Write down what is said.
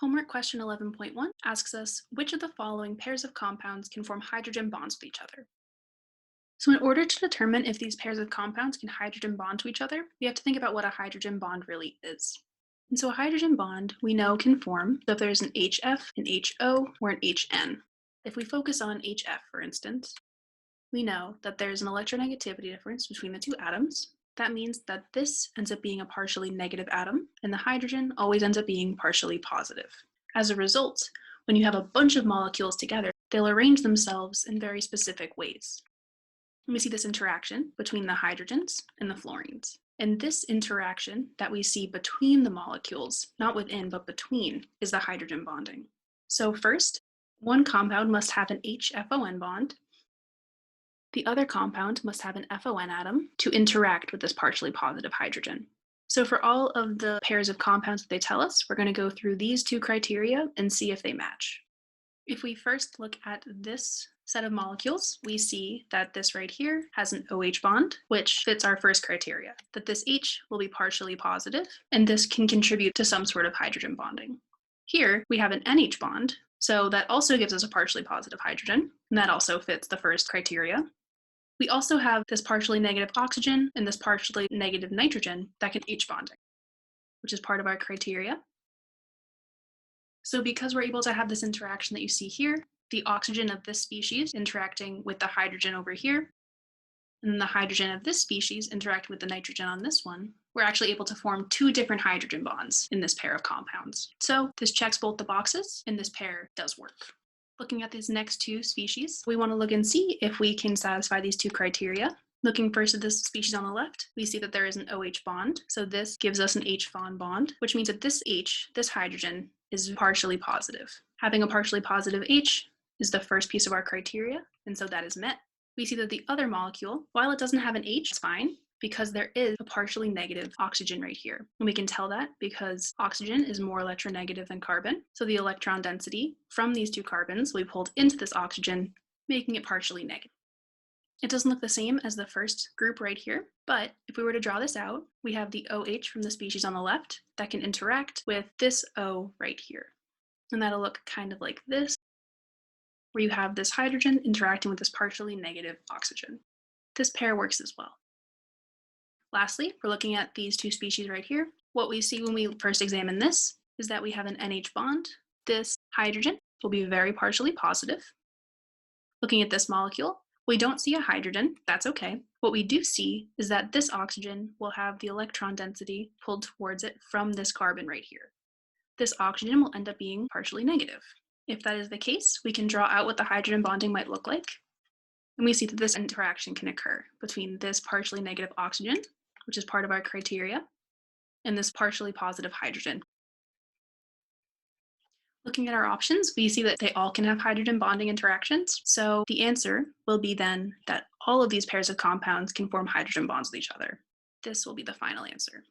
Homework question 11.1 asks us, which of the following pairs of compounds can form hydrogen bonds with each other? So in order to determine if these pairs of compounds can hydrogen bond to each other, we have to think about what a hydrogen bond really is. And so a hydrogen bond we know can form if there's an HF, an HO, or an HN. If we focus on HF, for instance, we know that there's an electronegativity difference between the two atoms. That means that this ends up being a partially negative atom, and the hydrogen always ends up being partially positive. As a result, when you have a bunch of molecules together, they'll arrange themselves in very specific ways. And we see this interaction between the hydrogens and the fluorines. And this interaction that we see between the molecules, not within, but between, is the hydrogen bonding. So first, one compound must have an HFON bond. The other compound must have an FON atom to interact with this partially positive hydrogen. So for all of the pairs of compounds that they tell us, we're going to go through these two criteria and see if they match. If we first look at this set of molecules, we see that this right here has an OH bond, which fits our first criteria, that this H will be partially positive, and this can contribute to some sort of hydrogen bonding. Here, we have an NH bond, so that also gives us a partially positive hydrogen, and that also fits the first criteria. We also have this partially negative oxygen and this partially negative nitrogen that can H bonding, which is part of our criteria. So because we're able to have this interaction that you see here, the oxygen of this species interacting with the hydrogen over here, and then the hydrogen of this species interacting with the nitrogen on this one, we're actually able to form two different hydrogen bonds in this pair of compounds. So this checks both the boxes, and this pair does work. Looking at these next two species, we want to look and see if we can satisfy these two criteria. Looking first at this species on the left, we see that there is an OH bond. So this gives us an H-FON bond, which means that this H, this hydrogen, is partially positive. Having a partially positive H is the first piece of our criteria, and so that is met. We see that the other molecule, while it doesn't have an H, it's fine, because there is a partially negative oxygen right here. And we can tell that because oxygen is more electronegative than carbon. So the electron density from these two carbons will be pulled into this oxygen, making it partially negative. It doesn't look the same as the first group right here, but if we were to draw this out, we have the OH from the species on the left that can interact with this O right here. And that'll look kind of like this, where you have this hydrogen interacting with this partially negative oxygen. This pair works as well. Lastly, we're looking at these two species right here. What we see when we first examine this is that we have an NH bond. This hydrogen will be very partially positive. Looking at this molecule, we don't see a hydrogen, that's okay. What we do see is that this oxygen will have the electron density pulled towards it from this carbon right here. This oxygen will end up being partially negative. If that is the case, we can draw out what the hydrogen bonding might look like. And we see that this interaction can occur between this partially negative oxygen, which is part of our criteria, and this partially positive hydrogen. Looking at our options, we see that they all can have hydrogen bonding interactions. So the answer will be then that all of these pairs of compounds can form hydrogen bonds with each other. This will be the final answer.